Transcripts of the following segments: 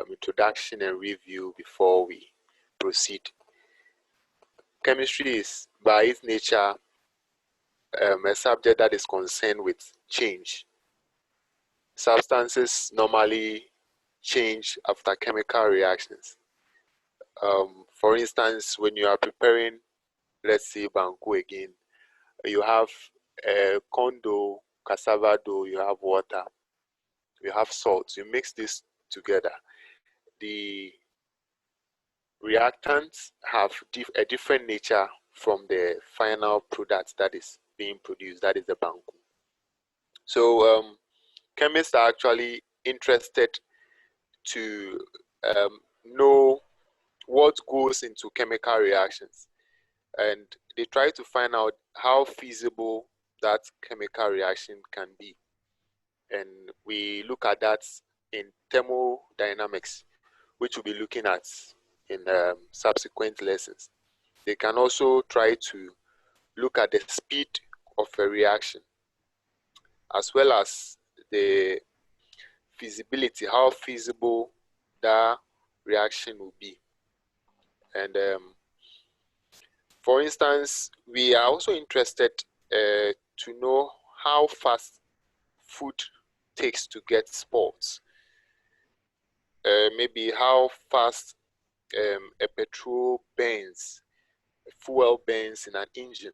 introduction and review before we proceed. Chemistry is, by its nature, a subject that is concerned with change. Substances normally change after chemical reactions. For instance, when you are preparing, let's say, banku again, you have corn dough, cassava dough, you have water, you have salt. You mix this together. The reactants have a different nature from the final product that is being produced, that is the banku. So chemists are actually interested to know what goes into chemical reactions, and they try to find out how feasible that chemical reaction can be. And we look at that in thermodynamics, which we'll be looking at in subsequent lessons. They can also try to look at the speed of a reaction, as well as the feasibility, how feasible that reaction will be. And for instance, we are also interested to know how fast food takes to get spoiled. Maybe how fast a petrol burns, a fuel burns in an engine.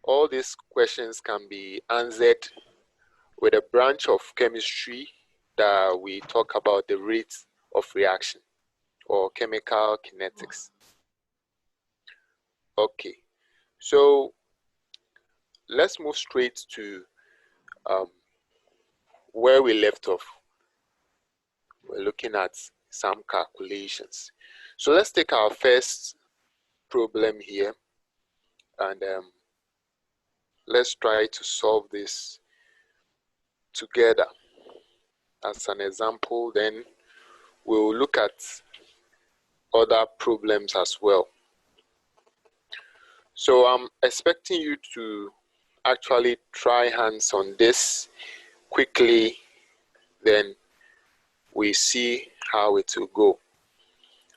All these questions can be answered with a branch of chemistry that we talk about the rate of reaction, or chemical kinetics. Okay, so let's move straight to where we left off. We're looking at some calculations. So let's take our first problem here, and let's try to solve this together as an example. Then we'll look at other problems as well. So I'm expecting you to actually try hands on this quickly, then we see how it will go.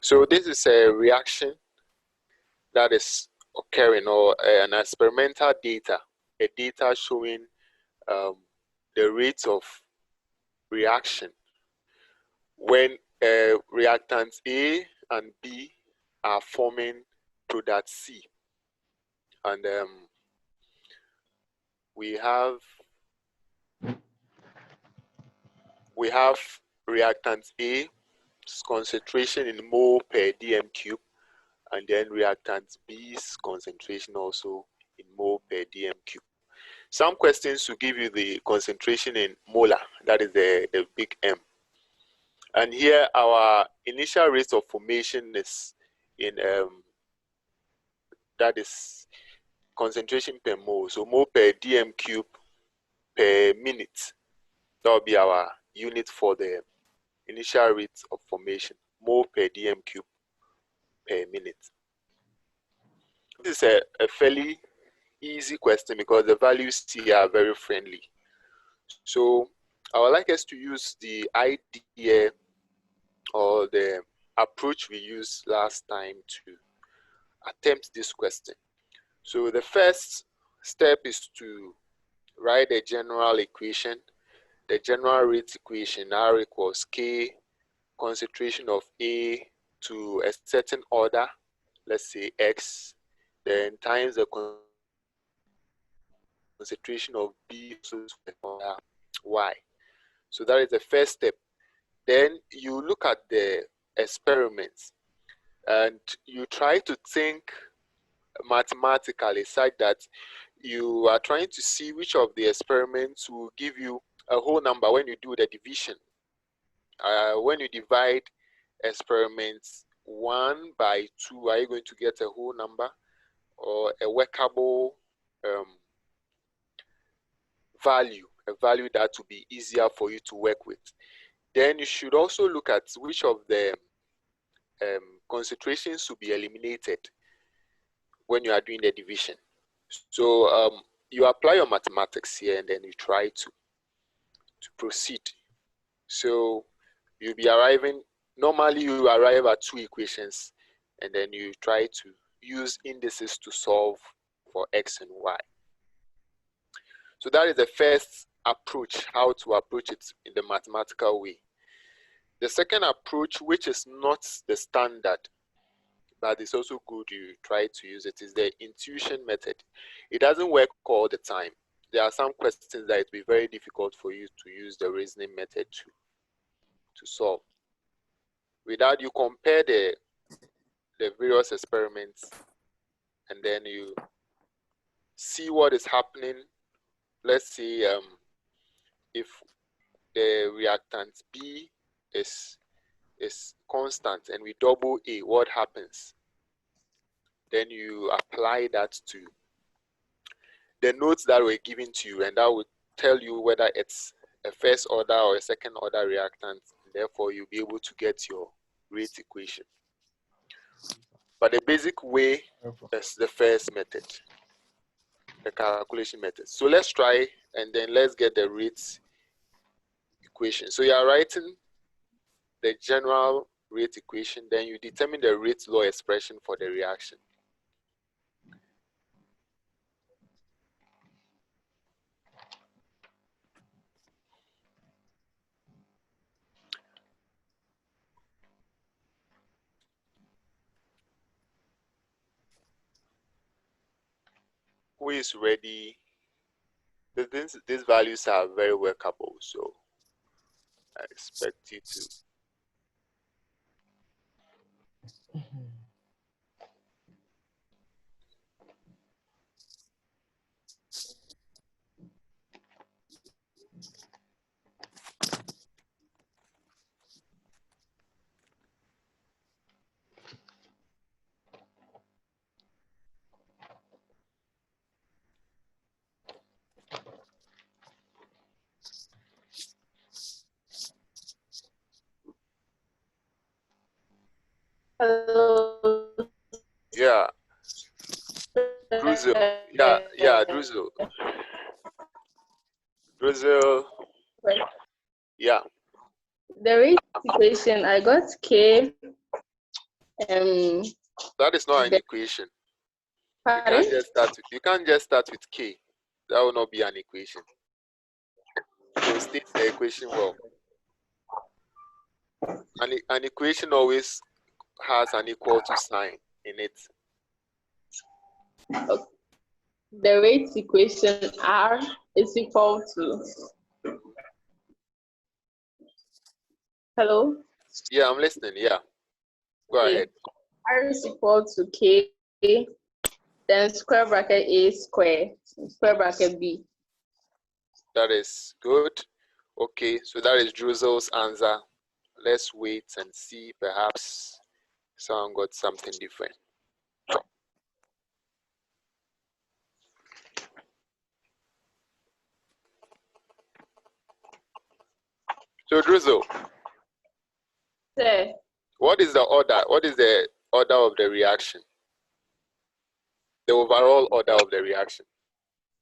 So this is a reaction that is occurring, or an experimental data, a data showing the rate of reaction when reactants A and B are forming product C. And we have reactant A's concentration in mole per dm cube, and then reactant B's concentration also in mole per dm cube. Some questions will give you the concentration in molar, that is the big M. And here our initial rate of formation is in that is concentration per mole, so mole per dm cube per minute. That will be our unit for the initial rate of formation, mole per dm cube per minute. This is a fairly easy question because the values here are very friendly. So I would like us to use the idea or the approach we used last time to attempt this question. So the first step is to write a general equation, the general rate equation, R equals K concentration of A to a certain order, let's say X, then times the concentration of B to order Y. So that is the first step. Then you look at the experiments and you try to think mathematically such that you are trying to see which of the experiments will give you a whole number when you do the division. When you divide experiments 1 by 2, are you going to get a whole number or a workable value, a value that will be easier for you to work with? Then you should also look at which of the concentrations will be eliminated when you are doing the division. So you apply your mathematics here and then you try to proceed. So you'll be arriving, normally you arrive at two equations, and then you try to use indices to solve for x and y. So that is the first approach, how to approach it in the mathematical way. The second approach, which is not the standard, but it's also good you try to use it, is the intuition method. It doesn't work all the time. There are some questions that it will be very difficult for you to use the reasoning method to solve. Without, you compare the various experiments, and then you see what is happening. Let's say if the reactant B is constant and we double A, what happens? Then you apply that to the notes that were given to you, and that would tell you whether it's a first order or a second order reactant. Therefore, you'll be able to get your rate equation. But the basic way is the first method, the calculation method. So let's try, and then let's get the rate equation. So you are writing the general rate equation, then you determine the rate law expression for the reaction. Who is ready? These values are very workable, so I expect you to. Hello. Yeah. Druzel. Yeah, Druzel. Druzel. Yeah. The rate equation, I got K. That is not an equation. You can't just start with K. That will not be an equation. So state the equation well. An equation always has an equal to sign in it. Okay. The rate equation R is equal to. Hello? Yeah, I'm listening. Yeah. Go ahead. R is equal to K, then square bracket A square, square bracket B. That is good. Okay, so that is Druzel's answer. Let's wait and see. Perhaps someone got something different. So Druzel, Sir. what is the order? What is the order of the reaction? The overall order of the reaction.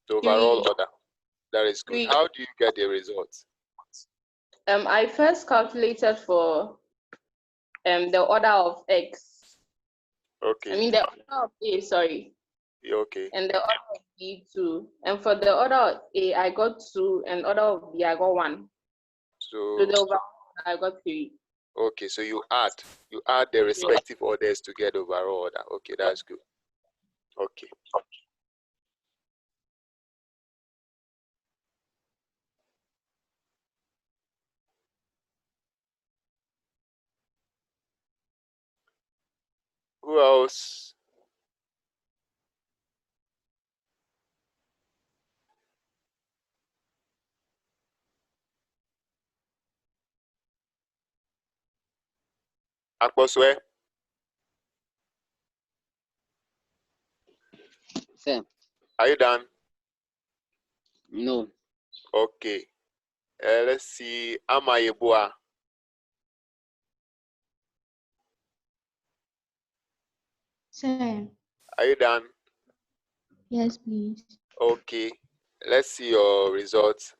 The overall order. That is good. How do you get the results? I first calculated for the order of X. Okay. I mean the order of A, sorry. Yeah, okay. And the order of B 2. And for the order of A, I got 2, and order of B, I got 1. So the overall, I got 3. Okay, so you add the respective orders to get overall order. Okay, that's good. Okay. Who else? Akposwe? Sir. Are you done? No. Okay. Let's see. Amayebua. Sir. Are you done? Yes, please. Okay. Let's see your results.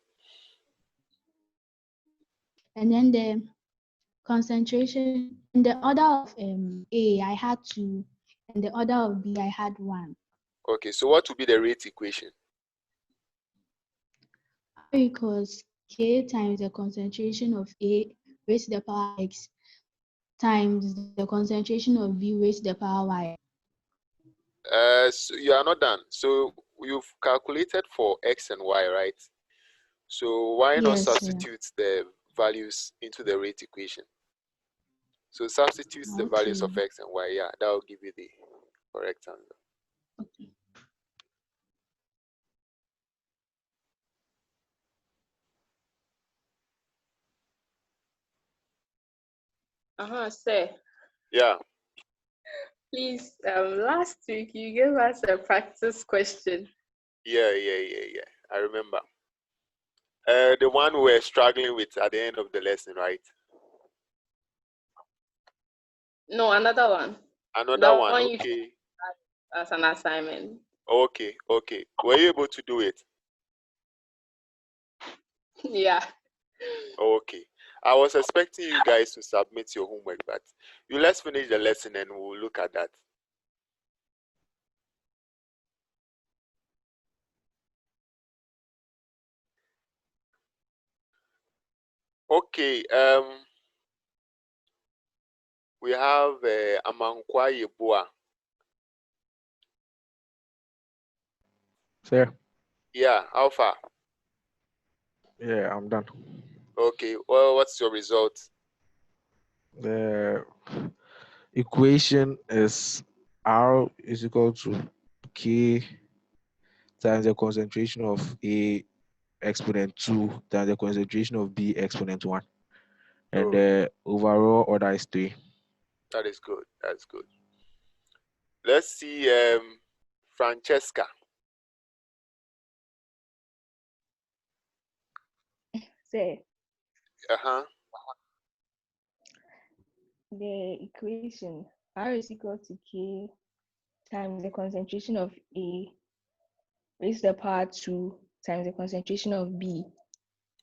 And then concentration. In the order of A, I had 2. In the order of B, I had 1. Okay, so what would be the rate equation? R equals K times the concentration of A raised to the power X times the concentration of B raised to the power Y. So you are not done. So you've calculated for X and Y, right? So why not Yes, substitute the values into the rate equation? So substitute the values of Okay. X and Y. Yeah, that will give you the correct answer. Okay. Sir. Yeah. Please, last week you gave us a practice question. Yeah. I remember. The one we were struggling with at the end of the lesson, right? No, another one. Another The one, one you okay. as an assignment. Okay. Were you able to do it? Yeah. Okay. I was expecting you guys to submit your homework, but let's finish the lesson and we'll look at that. Okay. We have Amankwa Yeboah. Sir. Yeah, how far? Yeah, I'm done. Okay. Well, what's your result? The equation is R is equal to K times the concentration of A exponent 2 times the concentration of B exponent 1. And the overall order is 3. That is good. That's good. Let's see Francesca. Say Uh-huh. the equation R is equal to K times the concentration of A raised to the power 2 times the concentration of B.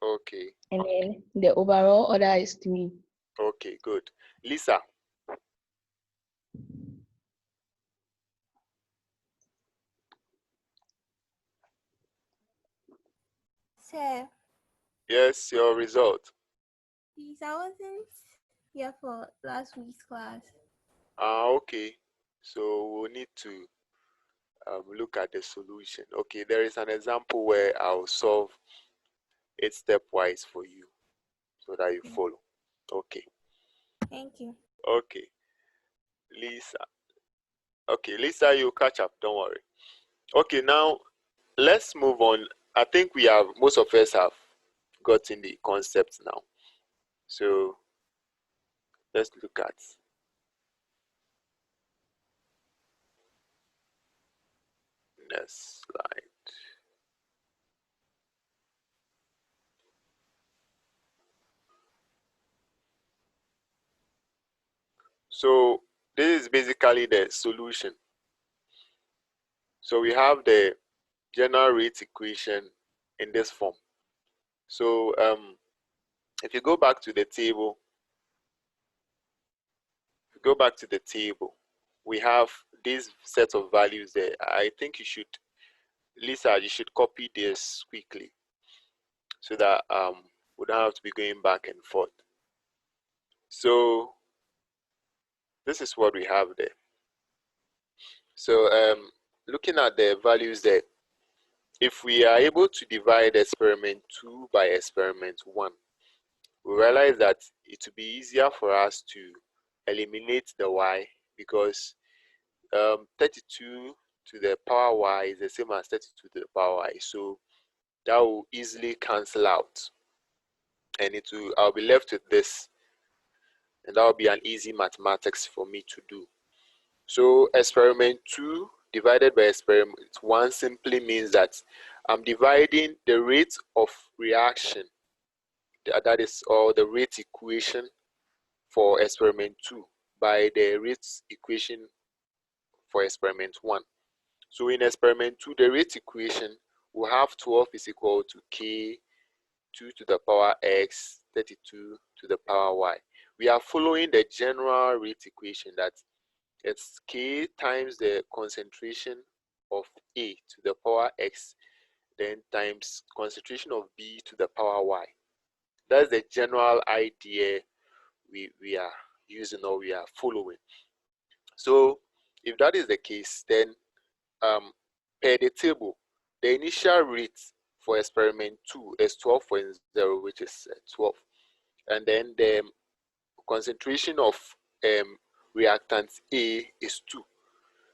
Okay. And then the overall order is 3. Okay, good. Lisa. Sir, Yes, your result. please, I wasn't here for last week's class. Okay. So we'll need to look at the solution. Okay, there is an example where I'll solve it stepwise for you so that you follow. Okay. Thank you. Okay. Lisa. Okay, Lisa, you'll catch up. Don't worry. Okay, now let's move on. I think most of us have gotten the concept now. So let's look at next slide. So this is basically the solution. So we have the general rate equation in this form. So if you go back to the table, we have this set of values there. I think Lisa, you should copy this quickly so that we don't have to be going back and forth. So this is what we have there. So looking at the values there, if we are able to divide experiment 2 by experiment 1, we realize that it will be easier for us to eliminate the y because 32 to the power y is the same as 32 to the power y. So that will easily cancel out. And I'll be left with this. And that will be an easy mathematics for me to do. So experiment 2 divided by experiment 1 simply means that I'm dividing the rate of reaction, that is, or the rate equation for experiment 2 by the rate equation for experiment 1. So in experiment 2, the rate equation will have 12 is equal to k 2 to the power x 32 to the power y. we are following the general rate equation that it's K times the concentration of A to the power X, then times concentration of B to the power Y. That's the general idea we are using or we are following. So if that is the case, then per the table, the initial rate for experiment 2 is 12.0, which is 12. And then the concentration of reactant A is 2.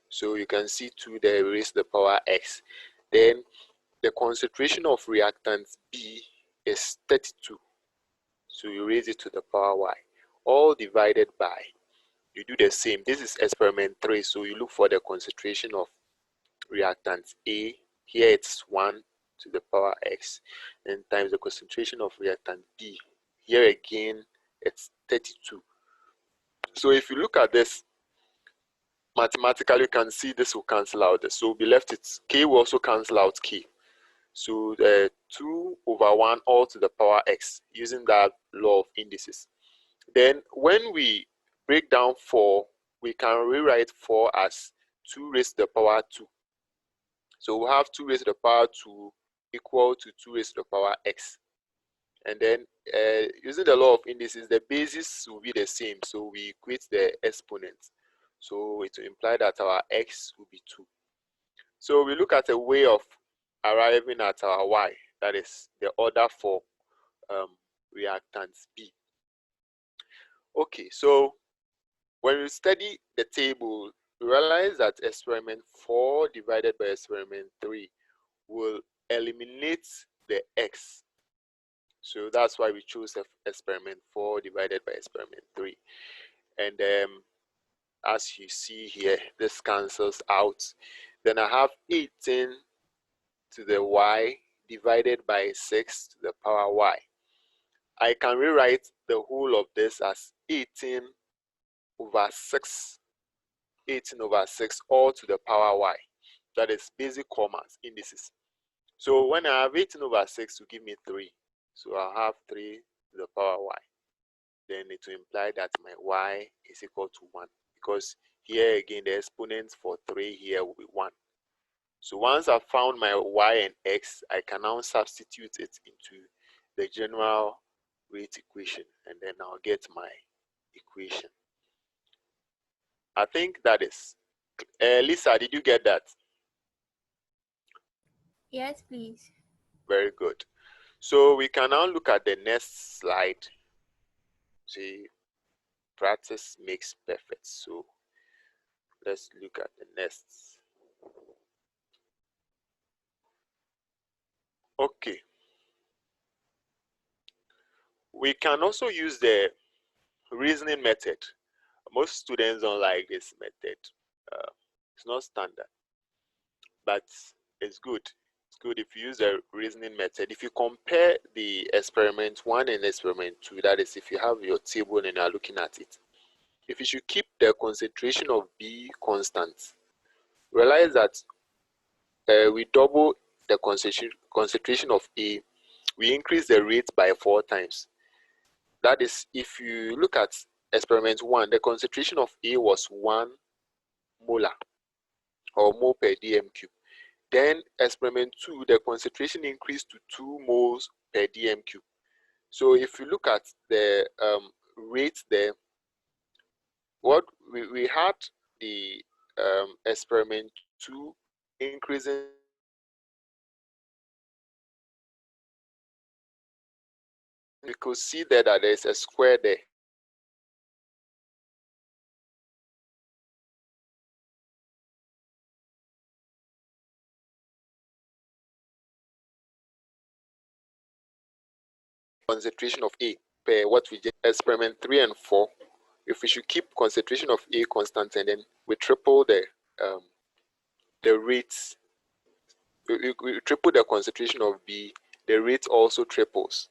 So you can see 2 there, raised to the power X. Then the concentration of reactant B is 32. So you raise it to the power Y. All divided by, you do the same. This is experiment 3. So you look for the concentration of reactant A. Here it's 1 to the power X, and times the concentration of reactant B. Here again, it's 32. So if you look at this, mathematically you can see this will cancel out this. So we'll be left with K will also cancel out K. So 2 over 1 all to the power X, using that law of indices. Then when we break down 4, we can rewrite 4 as 2 raised to the power 2. So we have 2 raised to the power 2 equal to 2 raised to the power X. And then using the law of indices, the basis will be the same. So we equate the exponents. So it will imply that our X will be 2. So we look at a way of arriving at our Y, that is the order for reactants B. Okay, so when we study the table, we realize that experiment 4 divided by experiment 3 will eliminate the X. So that's why we chose experiment 4 divided by experiment 3. And as you see here, this cancels out. Then I have 18 to the Y divided by 6 to the power Y. I can rewrite the whole of this as 18 over 6. 18 over 6 all to the power Y. That is basic commas, indices. So when I have 18 over 6 to give me 3. So I'll have 3 to the power Y. Then it will imply that my Y is equal to 1. Because here again, the exponent for 3 here will be 1. So once I've found my Y and X, I can now substitute it into the general rate equation. And then I'll get my equation. I think that is. Lisa, did you get that? Yes, please. Very good. So we can now look at the next slide. See, practice makes perfect. So let's look at the next. Okay. We can also use the reasoning method. Most students don't like this method. It's not standard, but it's good. It's good if you use the reasoning method. If you compare the experiment 1 and experiment 2, that is if you have your table and are looking at it, if you should keep the concentration of B constant, realize that we double the concentration of A, we increase the rate by 4 times. That is, if you look at experiment 1, the concentration of A was 1 molar or mole per dm cube. Then experiment 2, the concentration increased to 2 moles per dm cube. So if you look at the rate there, what we had the experiment 2 increasing you could see there that there's a square there. Concentration of A per what we did experiment 3 and 4. If we should keep concentration of A constant and then we triple the rates, we triple the concentration of B, the rate also triples.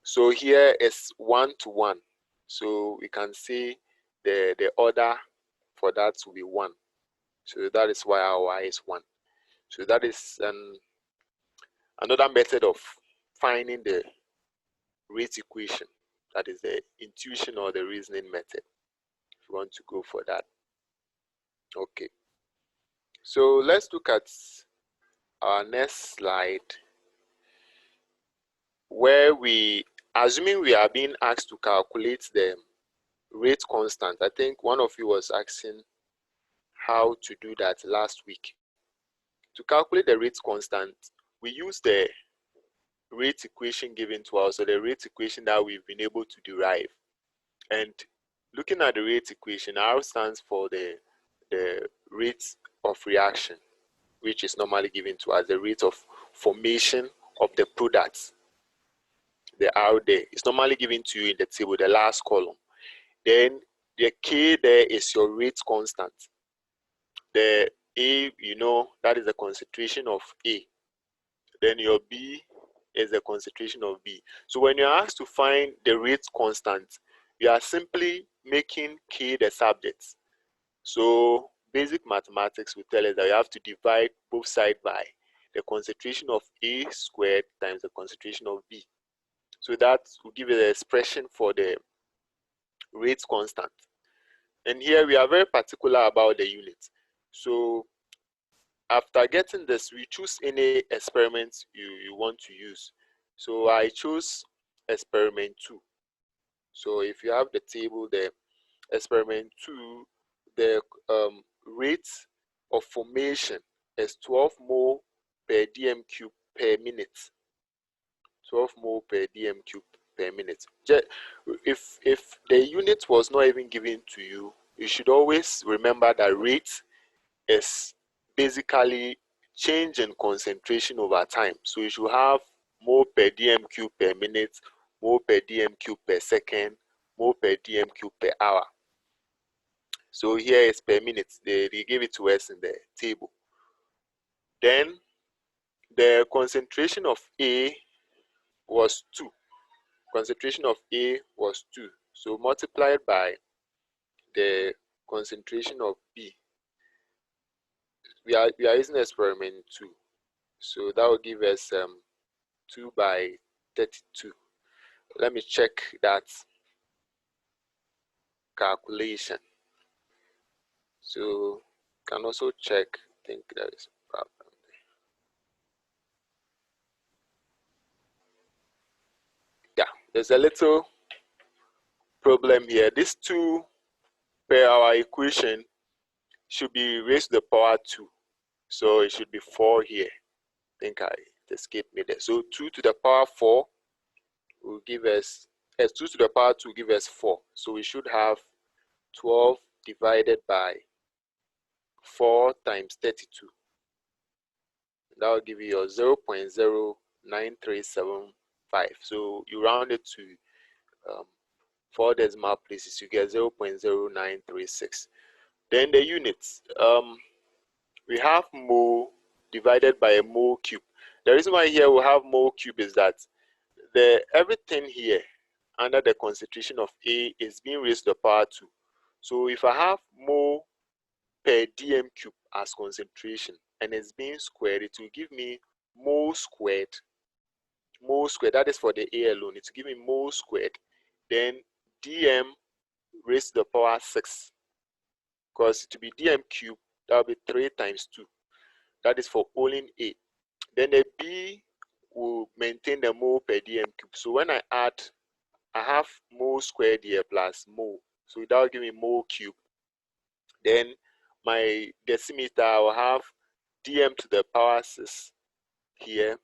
So here is 1 to 1. So we can say the order for that will be 1. So that is why our Y is 1. So that is another method of finding the rate equation. That is the intuition or the reasoning method, if you want to go for that. Okay. So let's look at our next slide, where assuming we are being asked to calculate the rate constant. I think one of you was asking how to do that last week. To calculate the rate constant, we use the rate equation given to us, or the rate equation that we've been able to derive. And looking at the rate equation, R stands for the rate of reaction, which is normally given to us, the rate of formation of the products. The R there is normally given to you in the table, the last column. Then the K there is your rate constant. The A, you know, that is the concentration of A. Then your B is the concentration of B. So when you're asked to find the rate constant, you are simply making K the subject. So basic mathematics will tell us that you have to divide both sides by the concentration of A squared times the concentration of B. So that will give you the expression for the rate constant. And here we are very particular about the unit. So after getting this, we choose any experiment you want to use. So I chose experiment 2. So if you have the table there, experiment 2, the rate of formation is 12 mole per dm cube per minute. 12 mole per dm cube per minute. If the unit was not even given to you, you should always remember that rate is basically change in concentration over time. So you should have mole per dm cube per minute, mole per dm cube per second, mole per dm cube per hour. So here is per minute. They gave it to us in the table. Then the concentration of A was 2. Concentration of A was 2. So multiplied by the concentration of B. We are using experiment 2. So that will give us 2 by 32. Let me check that calculation. So can also check, I think there is a problem there. Yeah, there's a little problem here. This 2 per our equation should be raised to the power 2. So it should be 4 here. I think it escaped me there. So 2 to the power 4 will give us, 2 to the power 2 will give us 4. So we should have 12 divided by 4 times 32. That will give you your 0.09375. So you round it to 4 decimal places, you get 0.0936. Then the units, we have mole divided by a mole cube. The reason why here we have mole cube is that everything here under the concentration of A is being raised to the power 2. So if I have mole per dm cube as concentration and it's being squared, it will give me mole squared. Mole squared, that is for the A alone. It will give me mole squared. Then dm raised to the power 6. Because to be dm cube, that will be 3 times 2. That is for only A. Then the B will maintain the mole per dm cube. So when I add, I have mole squared here plus mole. So that will give me mole cube. Then my decimeter will have dm to the power 6 here.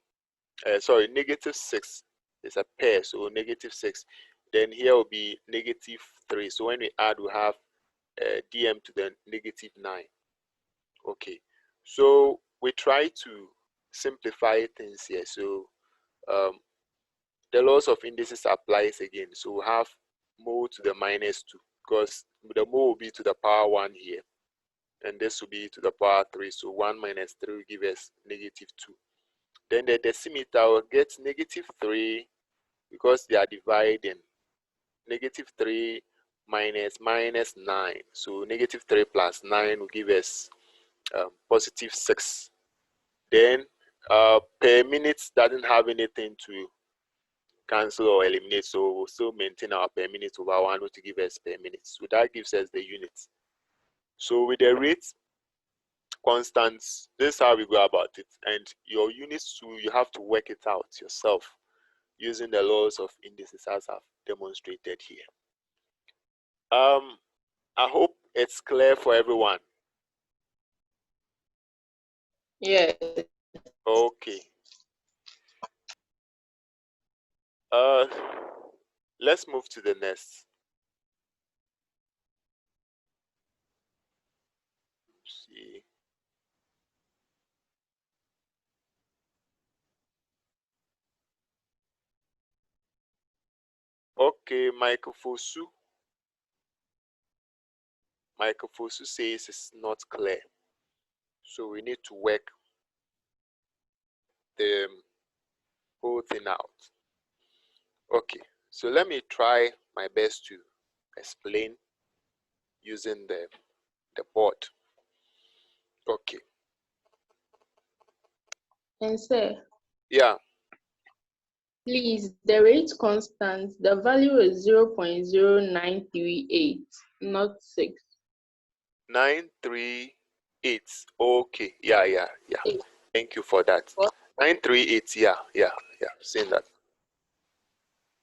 Sorry, negative 6 is a pair, so negative 6. Then here will be negative 3. So when we add, we have dm to the negative 9. Okay, so we try to simplify things here. So the laws of indices applies again. So we have mole to the minus 2, because the mole will be to the power 1 here, and this will be to the power 3. So 1 minus 3 will give us negative 2. Then the decimeter will get negative 3 because they are dividing. Negative 3 minus 9. So negative 3 plus 9 will give us positive 6. Then per minute doesn't have anything to cancel or eliminate, so we'll still maintain our per minute over 1 to give us per minute. So that gives us the units. So with the rate constants, this is how we go about it. And your units too, you have to work it out yourself using the laws of indices as I've demonstrated here. I hope it's clear for everyone. Yes. Okay. Let's move to the next. See. Okay, Michael Fosu. Michael Fosu says it's not clear. So we need to work the whole thing out. Okay, so let me try my best to explain using the board. Okay. And sir, Yeah. please, the rate constant, the value is 0.0938, not 6. 938. Okay. Yeah. 8. Thank you for that. What? 938. Yeah. Seen that.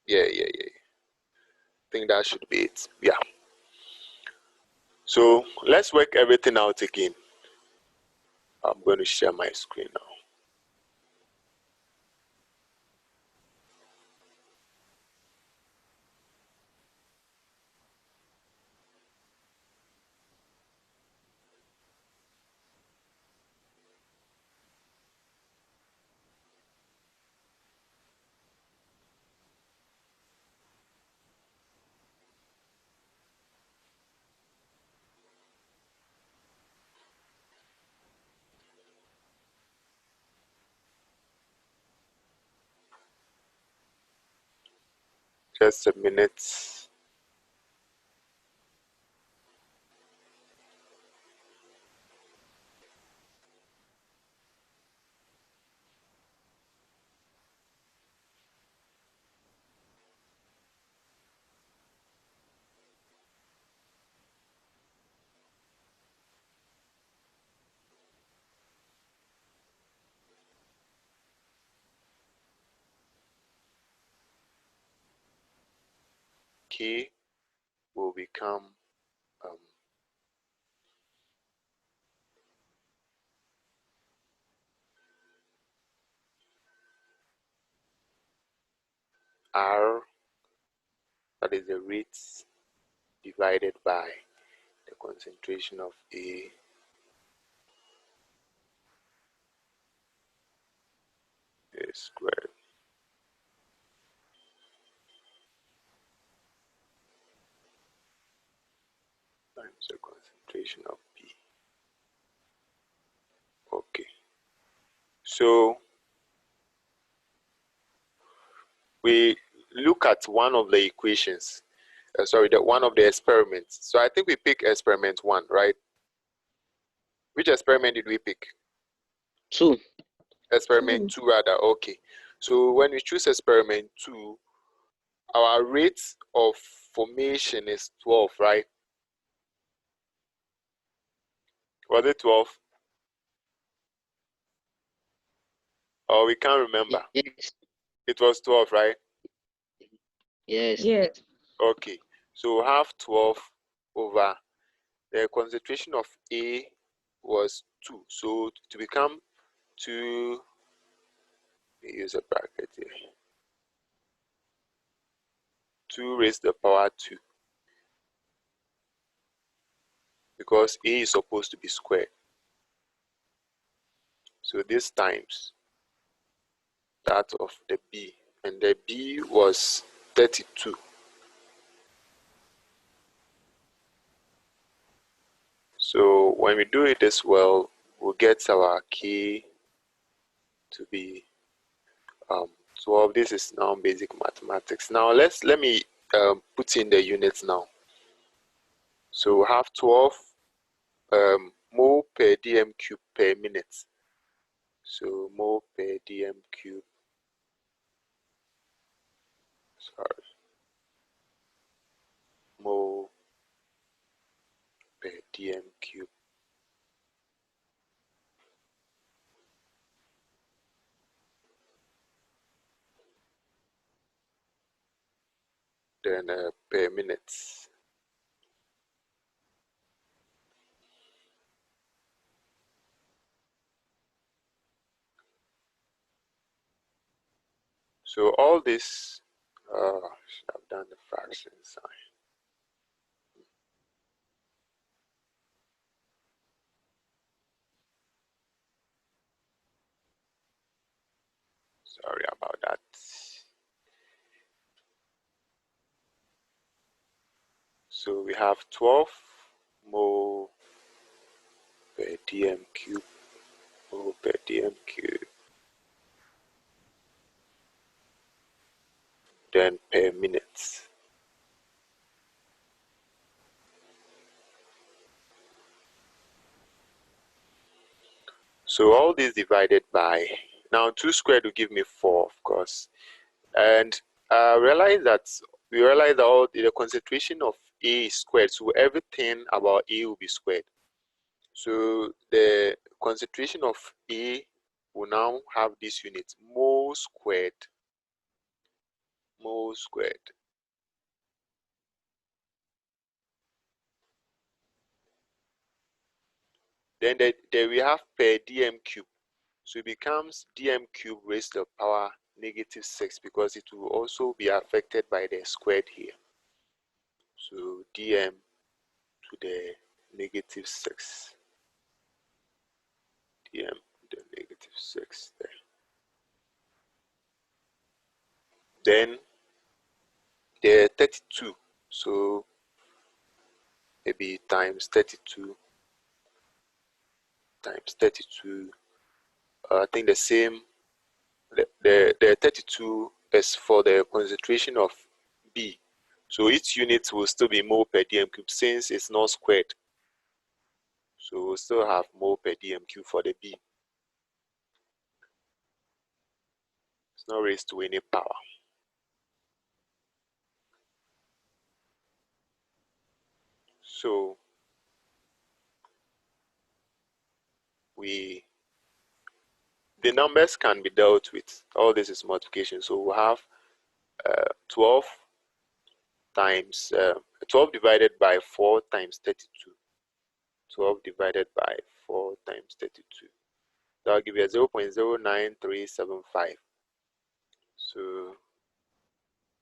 Yeah. I think that should be it. Yeah. So let's work everything out again. I'm going to share my screen now. Just a minute. K will become R, that is the rates divided by the concentration of A squared. Times the concentration of B. Okay. So we look at one of the equations. One of the experiments. So I think we pick experiment 1, right? Which experiment did we pick? 2. Experiment 2 rather. Okay. So when we choose experiment 2, our rate of formation is 12, right? Was it 12? Oh, we can't remember. Yes. It was 12, right? Yes. Yes. Okay. So half 12 over the concentration of A was 2. So to become 2, we use a bracket here. 2 raised to the power 2. Because A is supposed to be squared. So this times that of the B. And the B was 32. So when we do it as well, we'll get our K to be 12. This is now basic mathematics. Now let me put in the units now. So we have 12 mole per dm cube per minute. So mole per dm cube sorry, mole per dm cube. Then per minutes. So all this, should have done the fraction sign. Sorry about that. So we have 12 mole per dm cube, mole per dm cube, then per minute. So all this divided by, now 2 squared will give me 4, of course. And we realize that all the concentration of A is squared, so everything about A will be squared. So the concentration of A will now have this unit, mole squared. Mole squared. Then there we have per dm cube. So it becomes dm cube raised to the power -6 because it will also be affected by the squared here. So dm to the -6. dm to the -6 there. Then the 32. So maybe times 32 times 32. I think the same. The 32 is for the concentration of B. So each unit will still be mole per dm cube since it's not squared. So we'll still have mole per dm cube for the B. It's not raised to any power. So the numbers can be dealt with. All this is multiplication. So we'll have 12 times 12 divided by 4 times 32. 12 divided by 4 times 32. That will give you a 0.09375. So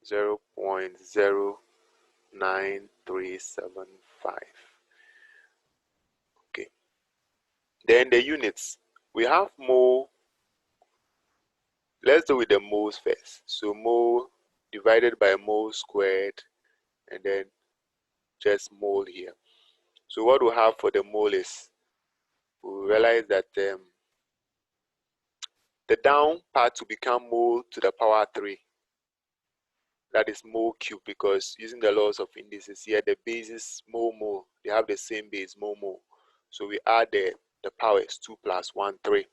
0.09375. Okay. Then the units. We have mole. Let's do with the moles first. So mole divided by mole squared, and then just mole here. So what we have for the mole is, we realize that the down part will become mole to the power 3. That is mole cube, because using the laws of indices here, the bases mole, they have the same base, mole. So we add the powers, 2 plus 1, 3.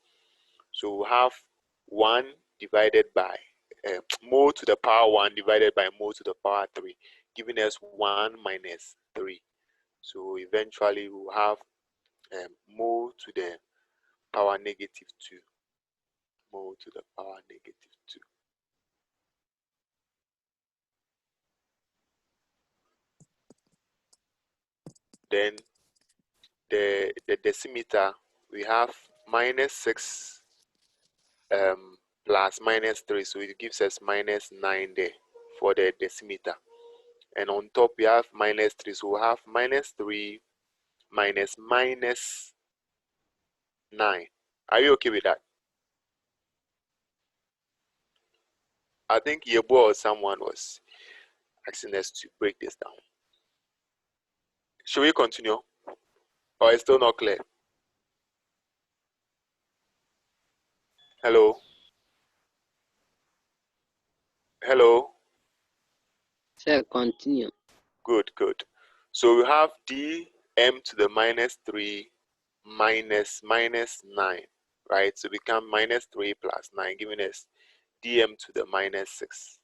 So we have 1 divided by mole to the power 1 divided by mole to the power 3, giving us 1 minus 3. So eventually we'll have mole to the power -2. Mole to the power -2. Then the decimeter, we have -6 plus -3, so it gives us -9 there for the decimeter. And on top we have -3, so we have -3 minus -9. Are you okay with that? I think Yebo or someone was asking us to break this down. Should we continue? Or it's still not clear? Hello? Hello? Sir, continue. Good. So we have dm to the -3 minus -9, right? So become -3 plus 9, giving us dm to the -6.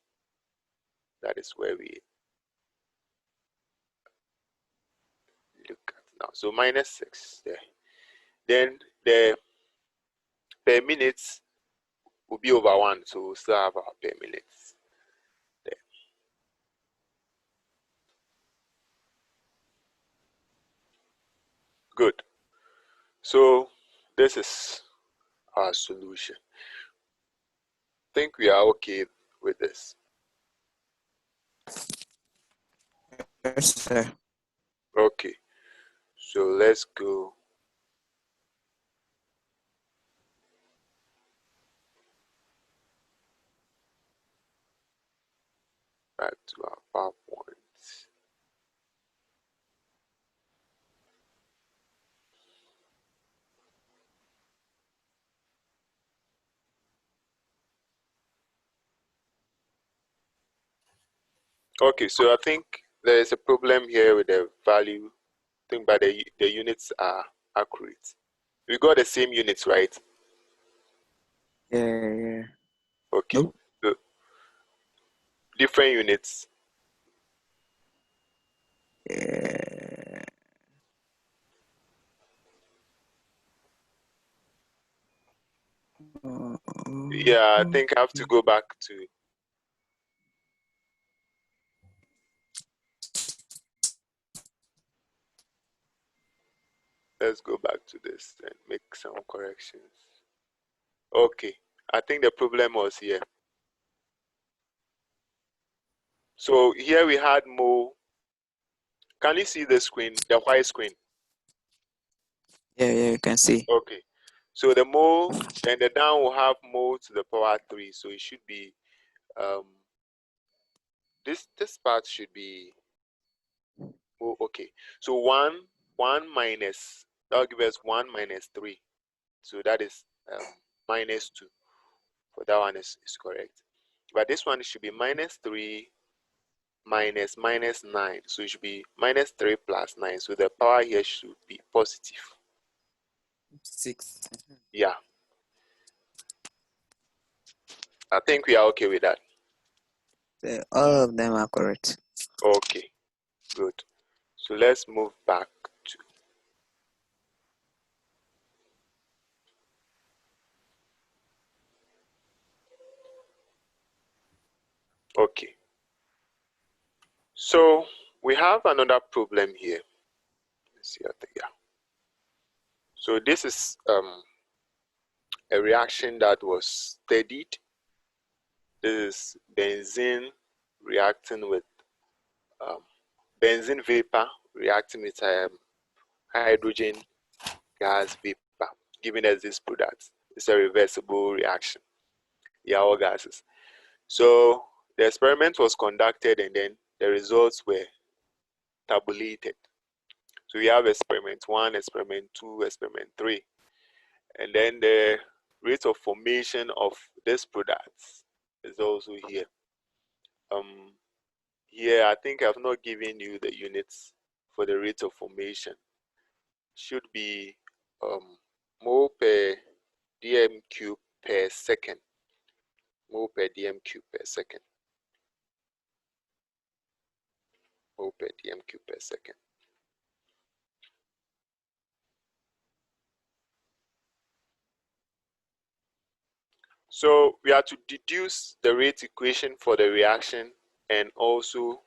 That is where we look at now. So minus 6 there. Then the per minutes will be over 1, so we'll still have our per minutes there. Good. So this is our solution. I think we are okay with this. Yes, sir. Okay. So let's go back to our PowerPoint. Okay, so I think there is a problem here with the value. I think but the units are accurate. We got the same units, right? Yeah. Okay. Nope. So different units. Yeah. Yeah, I think I have to go back to. Let's go back to this and make some corrections. Okay, I think the problem was here. So here we had more. Can you see the screen, the white screen? Yeah, you can see. Okay, so the more, then the down will have more to the power 3. So it should be, this part should be, oh, okay. So 1 minus, that will give us 1 minus 3. So that is minus 2. For that one is correct. But this one should be minus 3 minus 9. So it should be minus 3 plus 9. So the power here should be positive. 6. Yeah. I think we are okay with that. All of them are correct. Okay, good. So let's move back to. Okay. So we have another problem here. Let's see, I think, yeah. So this is a reaction that was studied. This is benzene reacting with benzene vapor reacting with hydrogen gas vapor, giving us this product. It's a reversible reaction. Yeah, all gases. So the experiment was conducted and then the results were tabulated. So we have experiment 1, experiment 2, experiment 3. And then the rate of formation of this product is also here. Here I think I've not given you the units for the rate of formation. Should be mole per dm cube per second. Mole per dm cube per second. Mole per dm cube per second. So we are to deduce the rate equation for the reaction and also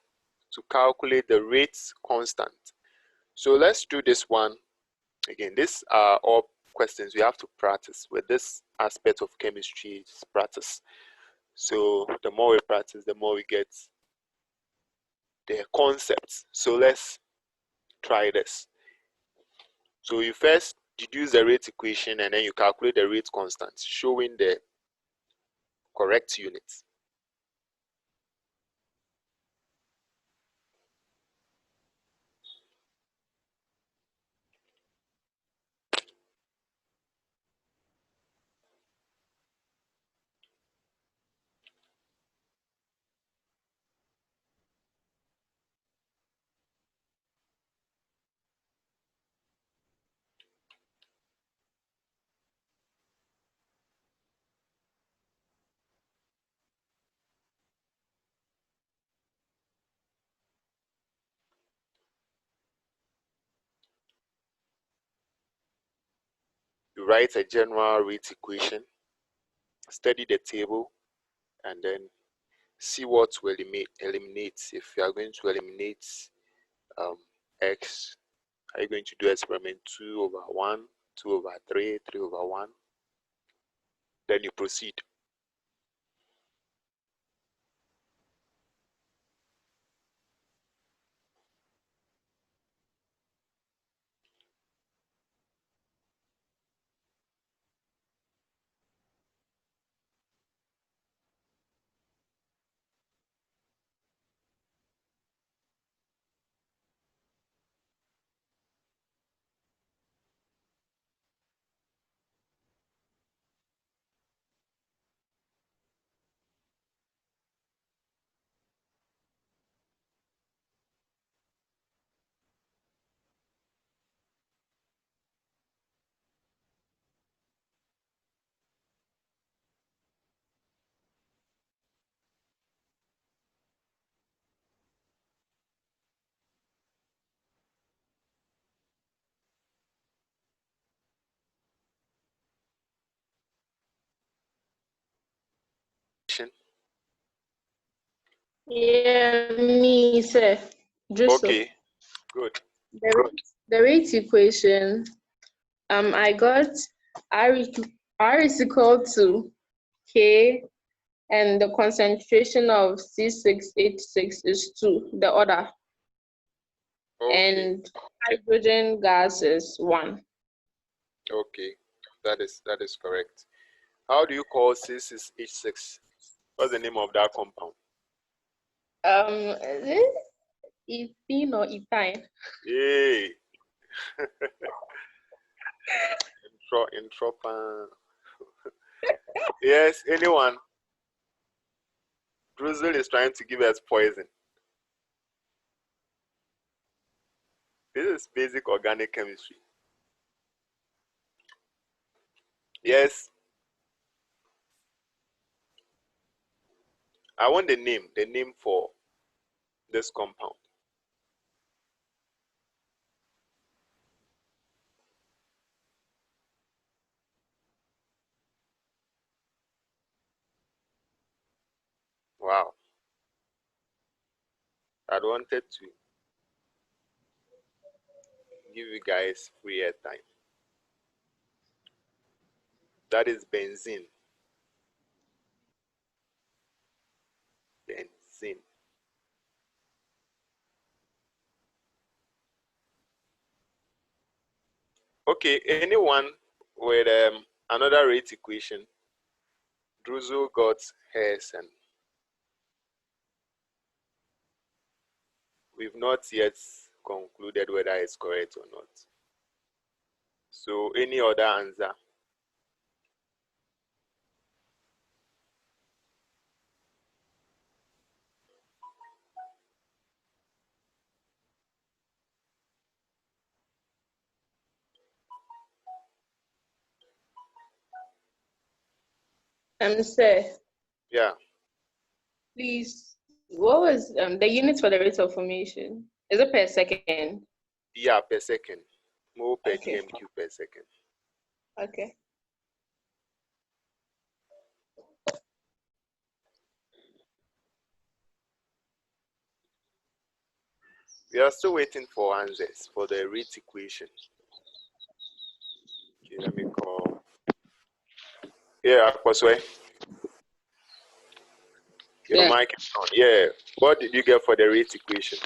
to calculate the rate constant. So let's do this one. Again, these are all questions we have to practice with this aspect of chemistry. It's practice. So the more we practice, the more we get the concepts. So let's try this. So you first deduce the rate equation and then you calculate the rate constant, showing the correct units. you write a general rate equation, study the table, and then see what will eliminate. If you are going to eliminate x, are you going to do experiment 2/1, 2/3, 3/1? Then you proceed. Yeah, me, sir. Okay, good. The rate equation, I got R is equal to K, and the concentration of C6H6 is 2, the order. Okay. And hydrogen gas is 1. Okay, that is correct. How do you call C6H6? What's the name of that compound? Is it ethene or ethyne? Yay! Intropan. Yes, anyone? Drizzle is trying to give us poison. This is basic organic chemistry. Yes. I want the name for this compound. Wow. I wanted to give you guys free airtime. That is benzene. Benzene. Okay, anyone with another rate equation? Druzo got hers, and we've not yet concluded whether it's correct or not. So any other answer? Sir, Yeah. please, what was the unit for the rate of formation? Is it per second? Yeah, per second. Mole per Okay. dm cube per second. Okay. We are still waiting for answers for the rate equation. Okay, let me call. Yeah, Akwaswe. Your Yeah. mic is on. Yeah. What did you get for the rate equation?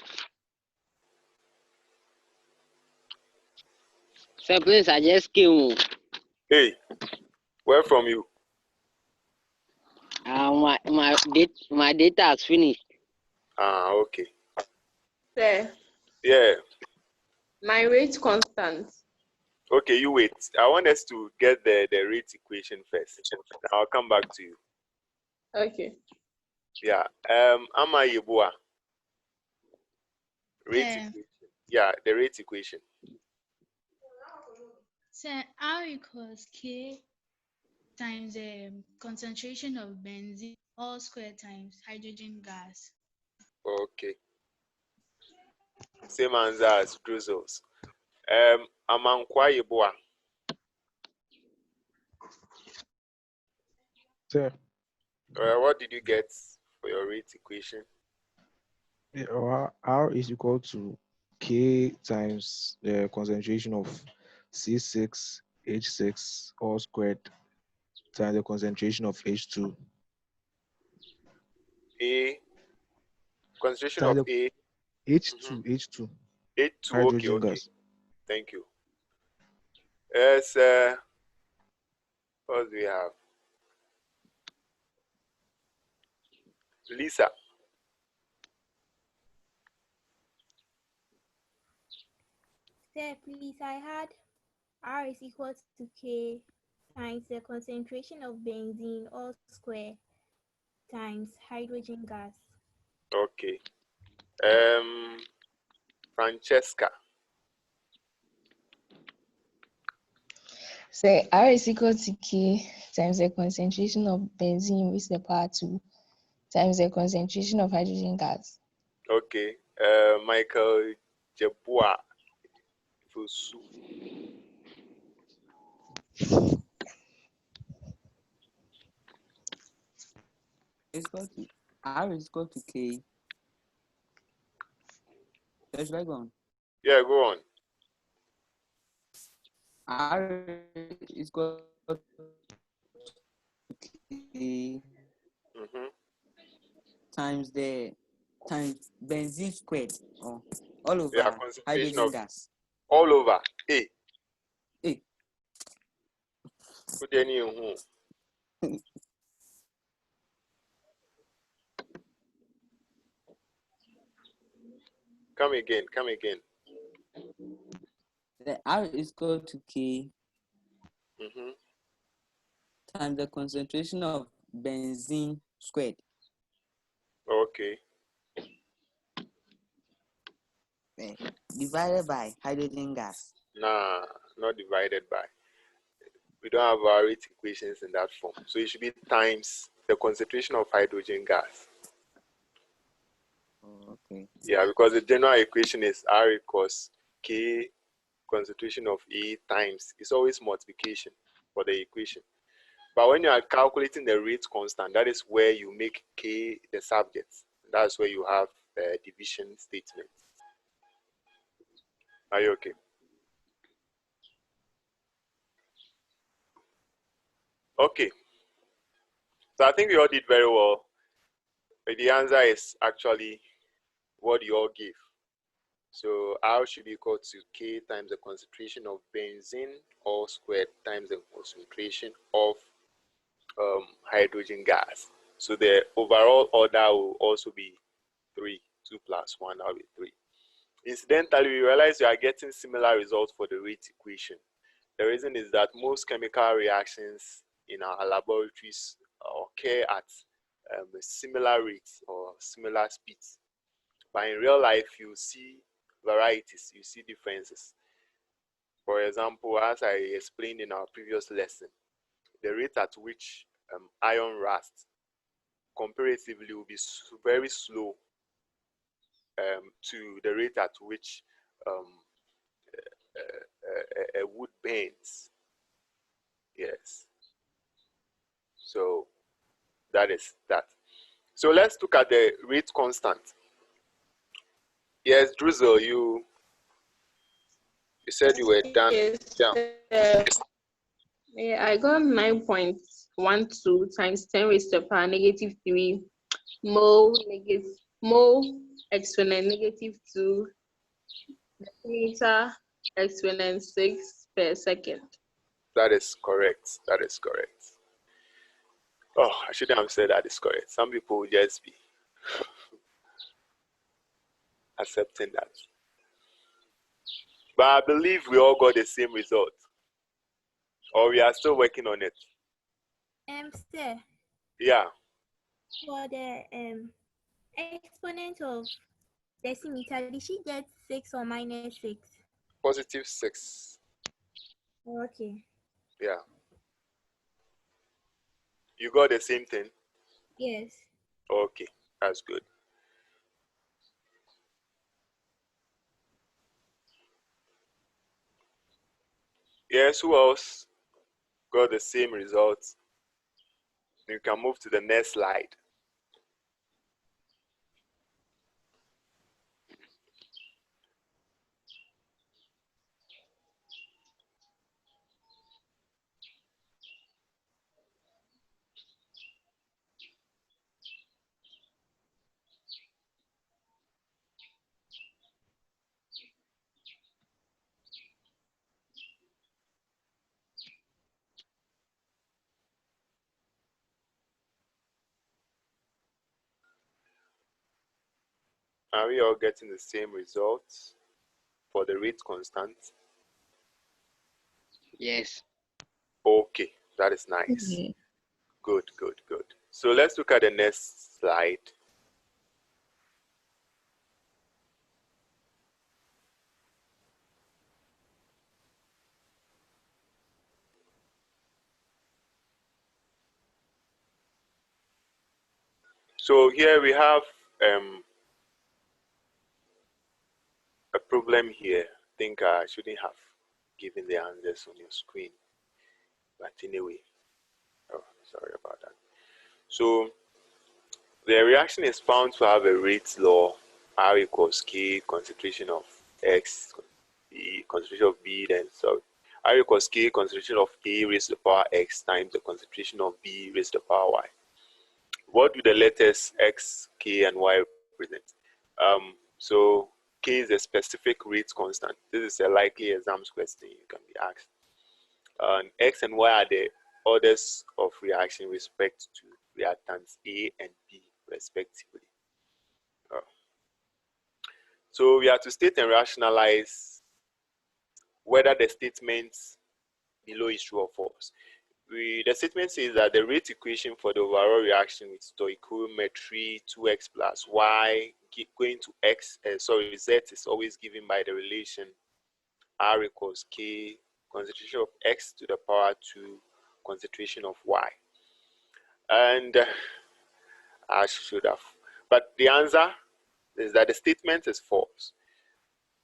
So please, I just came. Hey, where from you? My data has finished. Ah, okay. Sir, Yeah. my rate constant. Okay, you wait. I want us to get the rate equation first. I'll come back to you. Okay. Yeah. Ama Yebua. Rate equation. Yeah, the rate equation. So R equals K times the concentration of benzene all square times hydrogen gas. Okay. Same answer as Drizzles. Amankwa Yebua. Sir, What did you get for your rate equation? R is equal to K times the concentration of C6H6 all squared times the concentration of H2. Concentration Times of the H2, H2, okay, hydrogen okay. gas. Thank you. Yes, what do we have? Lisa. Sir, please, I had R is equal to K times the concentration of benzene all square times hydrogen gas. Okay. Francesca. So R is equal to K times the concentration of benzene raised to the power 2 times the concentration of hydrogen gas. Okay. Michael Jebua. Fusu. R is equal to K. Should I go on? Yeah, go on. R is equal to K times benzene squared all over Concentration hydrogen of gas. all over. A. A. Put any in who? Come again. The R is equal to K times the concentration of benzene squared. Okay. Divided by hydrogen gas. Nah, not divided by. We don't have our rate equations in that form. So it should be times the concentration of hydrogen gas. Okay. Yeah, because the general equation is R equals K concentration of A times. It's always multiplication for the equation. But when you are calculating the rate constant, that is where you make K the subject. That's where you have the division statement. Are you okay? Okay. So I think we all did very well. But the answer is actually what you all gave. So R should be equal to K times the concentration of benzene all squared times the concentration of hydrogen gas. So the overall order will also be 3. 2 plus 1, that will be 3. Incidentally, we realize we are getting similar results for the rate equation. The reason is that most chemical reactions in our laboratories occur at a similar rates or similar speeds. But in real life, you see varieties, you see differences. For example, as I explained in our previous lesson, the rate at which iron rust comparatively will be very slow to the rate at which a wood bends. Yes. So that is that. So let's look at the rate constant. Yes, Drizzle, you said you were done. Yes. Yeah, I got 9.12 times 10 raised to the power negative 3 mole exponent negative 2 meter exponent 6 per second. That is correct. That is correct. Oh, I shouldn't have said that is correct. Some people will just be accepting that. But I believe we all got the same result. Or we are still working on it. Sir, Yeah. for the exponent of decimeter, did she get 6 or minus 6? Positive 6. Okay. Yeah. You got the same thing? Yes. Okay, that's good. Yes, who else got the same results? You can move to the next slide. Are we all getting the same results for the rate constant? Yes. Okay, that is nice. Good, good, good. So let's look at the next slide. So here we have a problem here. I think I shouldn't have given the answers on your screen. But anyway, oh, sorry about that. So the reaction is found to have a rate law, R equals K, concentration of X, B, concentration of B, then so R equals K, concentration of A raised to the power X times the concentration of B raised to the power Y. What do the letters X, K, and Y represent? So K is a specific rate constant. This is a likely exams question you can be asked. And X and Y are the orders of reaction with respect to reactants A and B respectively. So we have to state and rationalize whether the statement below is true or false. The statement says that the rate equation for the overall reaction with stoichiometry 2x plus y going to z is always given by the relation r equals k, concentration of x to the power 2, concentration of y. And I should have, but the answer is that the statement is false,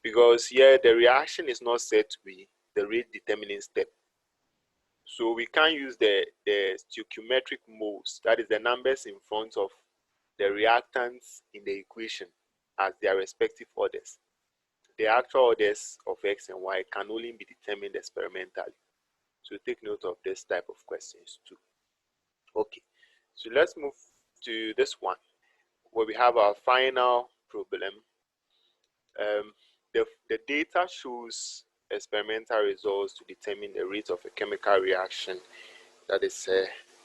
because here the reaction is not said to be the rate determining step. So we can't use the stoichiometric moles, that is the numbers in front of the reactants in the equation, as their respective orders. The actual orders of x and y can only be determined experimentally. So take note of this type of questions too. Okay, so let's move to this one, where we have our final problem. The data shows experimental results to determine the rate of a chemical reaction, that is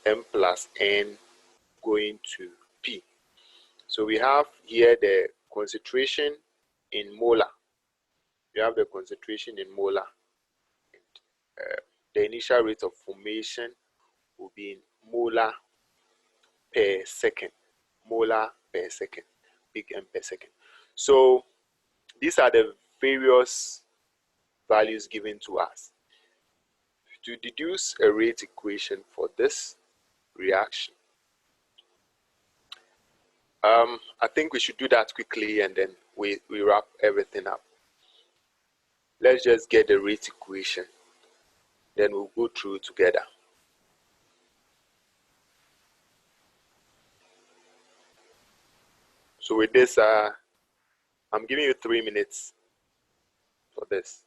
m plus n going to p. So we have here the concentration in molar. We have the concentration in molar. The initial rate of formation will be in molar per second. Molar per second. Big M per second. So these are the various values given to us. To deduce a rate equation for this reaction, I think we should do that quickly and then we wrap everything up. Let's just get the rate equation, then we'll go through together. So with this, I'm giving you 3 minutes for this.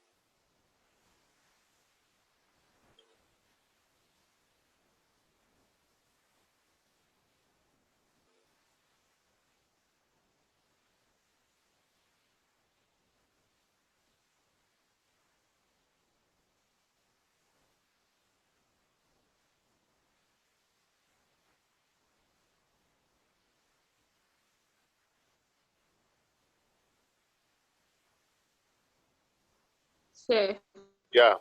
Sir. Yeah.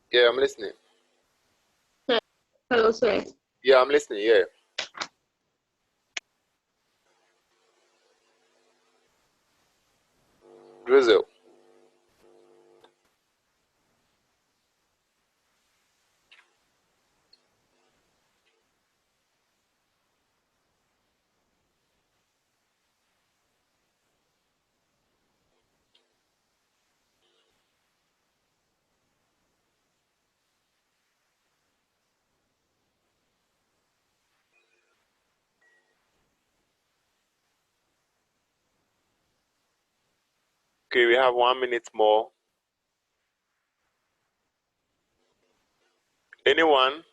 Yeah, I'm listening. Hello, sir. Yeah, I'm listening. Yeah. Drizzle. Okay, we have 1 minute more. Anyone?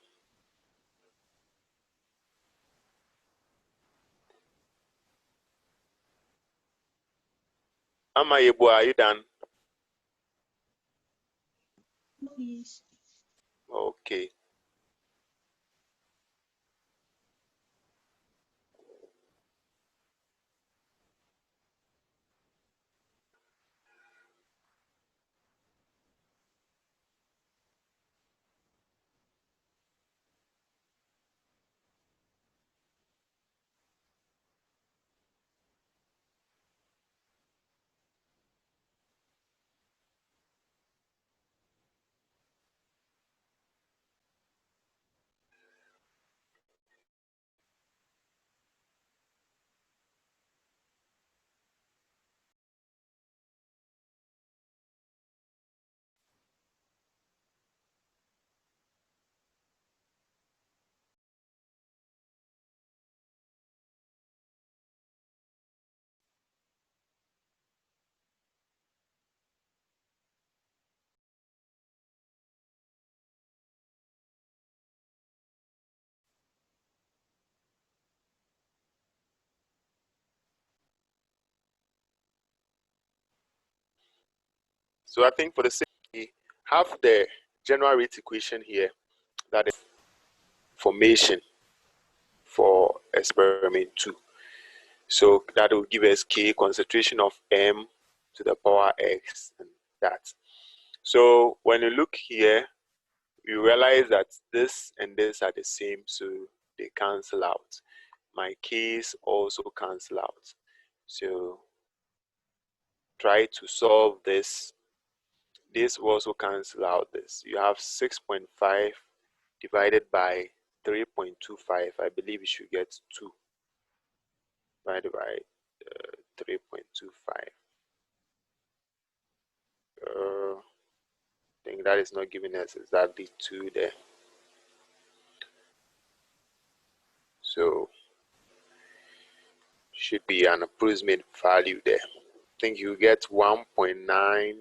Amayebu, are you done? Please. Okay. So I think for the sake, we have the general rate equation here, that is formation for experiment 2. So that will give us K, concentration of M to the power X, and that. So when you look here, you realize that this and this are the same, so they cancel out. My K's also cancel out. So try to solve this. This will also cancel out this. You have 6.5 divided by 3.25. I believe you should get 2 divided by 3.25. I think that is not giving us exactly 2 there. So should be an approximate value there. I think you get 1.92.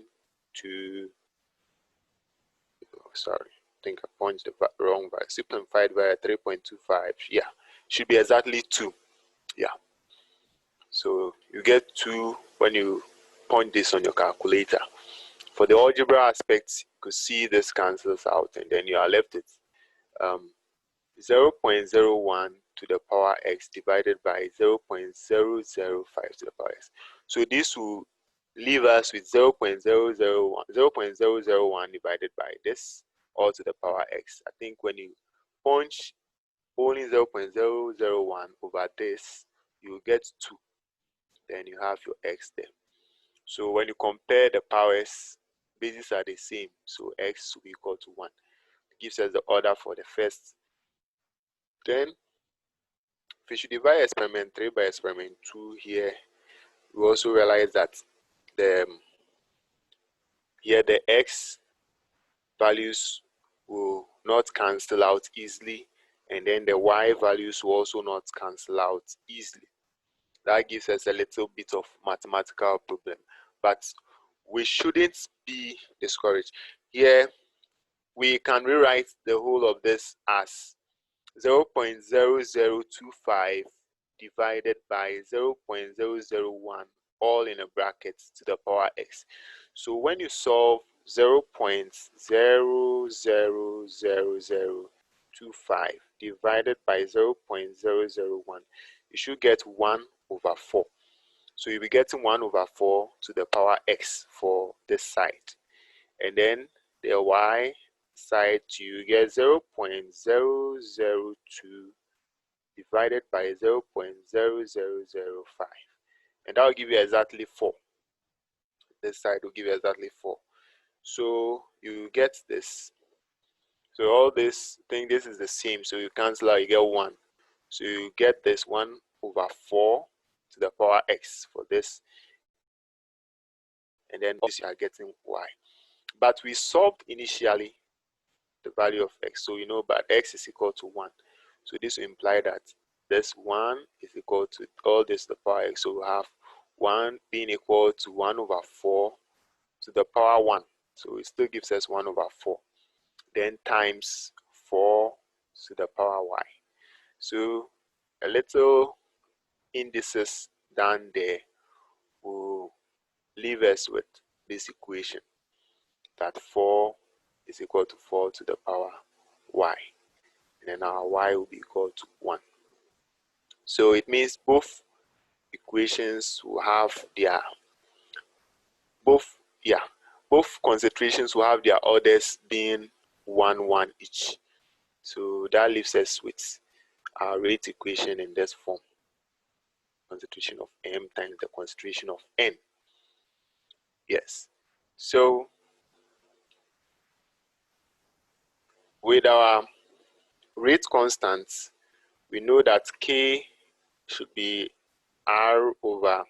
Sorry, I think I punched the wrong by 6.5 by 3.25. Yeah, should be exactly 2. Yeah. So you get 2 when you punch this on your calculator. For the algebra aspects, you could see this cancels out, and then you are left with 0.01 to the power x divided by 0.005 to the power x. So this will leave us with 0.001 divided by this, all to the power x. I think when you punch only 0.001 over this, you will get 2. Then you have your x there. So when you compare the powers, bases are the same, so x will be equal to 1. It gives us the order for the first. Then if we should divide experiment 3 by experiment 2 here, we also realize that here the x values will not cancel out easily, and then the y values will also not cancel out easily. That gives us a little bit of mathematical problem, but we shouldn't be discouraged. Here we can rewrite the whole of this as 0.0025 divided by 0.001, all in a bracket, to the power x. So when you solve 0.000025 divided by 0.001, you should get 1 over 4. So you'll be getting 1 over 4 to the power x for this side. And then the y side, you get 0.002 divided by 0.0005. And that will give you exactly 4. This side will give you exactly 4. So you get this. So all this thing, this is the same. So you cancel out, you get 1. So you get this 1 over 4 to the power x for this. And then you are getting y. But we solved initially the value of x. So you know that x is equal to 1. So this will imply that this 1 is equal to all this to the power x. So we have 1 being equal to 1 over 4 to the power 1. So it still gives us 1 over 4. Then times 4 to the power y. So a little indices down there will leave us with this equation, that 4 is equal to 4 to the power y. And then our y will be equal to 1. So it means both equations will have their both concentrations will have their orders being 1, 1 each. So that leaves us with our rate equation in this form: concentration of m times the concentration of n. Yes. So with our rate constants, we know that K should be R over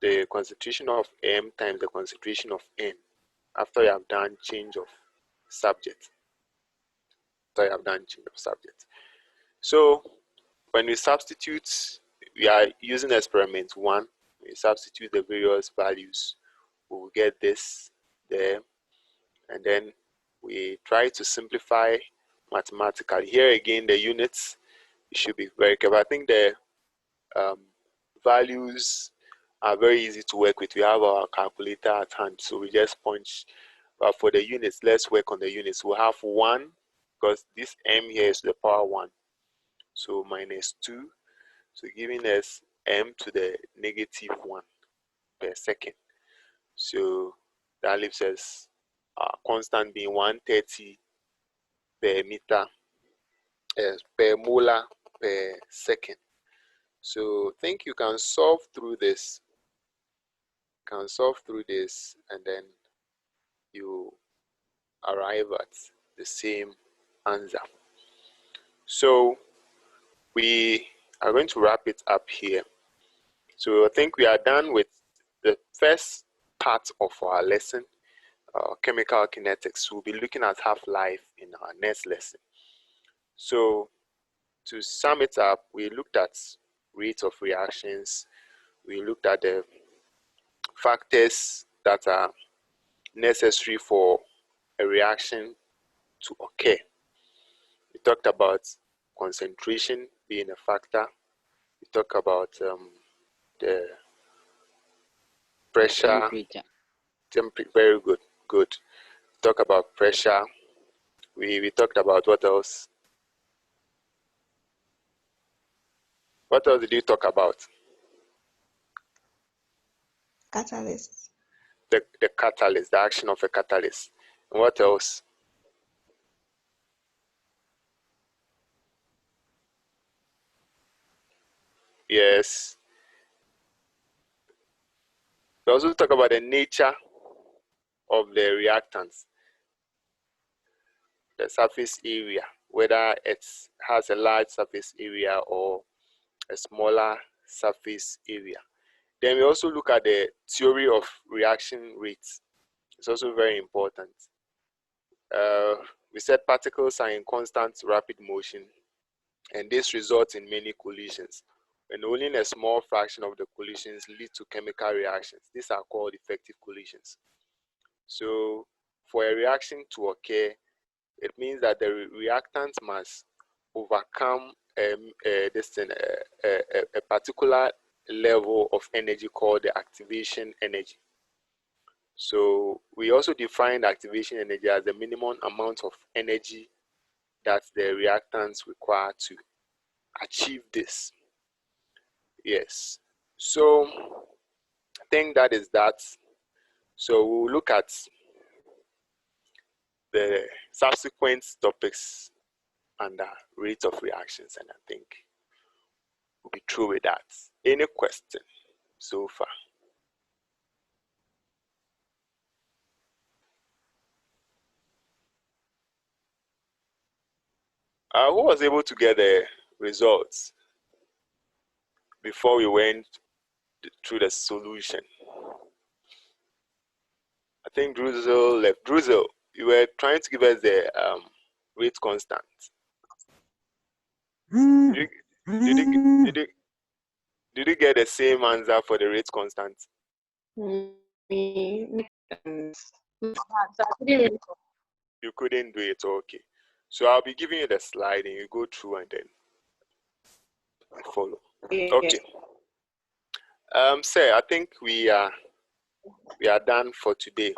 the concentration of M times the concentration of N after you have done change of subject. So when we substitute, we are using experiment 1. We substitute the various values, we will get this there, and then we try to simplify mathematically. Here again, the units, you should be very careful. I think the values are very easy to work with. We have our calculator at hand, so we just punch. But for the units, let's work on the units. We'll have 1, because this m here is to the power 1. So minus 2, so giving us m to the negative 1 per second. So that leaves us constant being 130 per meter, per molar per second. So I think you can solve through this. And then you arrive at the same answer. So we are going to wrap it up here. So I think we are done with the first part of our lesson, chemical kinetics. We'll be looking at half-life in our next lesson. So to sum it up, we looked at rate of reactions. We looked at the factors that are necessary for a reaction to occur. We talked about concentration being a factor. We talked about the pressure. Very good. Talk about pressure. We talked about what else? What else did you talk about? Catalyst. The catalyst, the action of a catalyst. And what else? Yes. We also talk about the nature of the reactants, the surface area, whether it has a large surface area or a smaller surface area. Then we also look at the theory of reaction rates. It's also very important. We said particles are in constant rapid motion, and this results in many collisions. And only a small fraction of the collisions lead to chemical reactions. These are called effective collisions. So for a reaction to occur, it means that the reactant must overcome a particular level of energy called the activation energy. So we also define activation energy as the minimum amount of energy that the reactants require to achieve this. Yes. So I think that is that. So we'll look at the subsequent topics under rate of reactions, and I think we'll be through with that. Any question so far? Who was able to get the results before we went through the solution? I think Druzel left. Druzel, you were trying to give us the rate constant. Did you Did you get the same answer for the rate constant? Me. You couldn't do it, okay. So I'll be giving you the slide and you go through and then follow. Okay. Sir, I think we are done for today.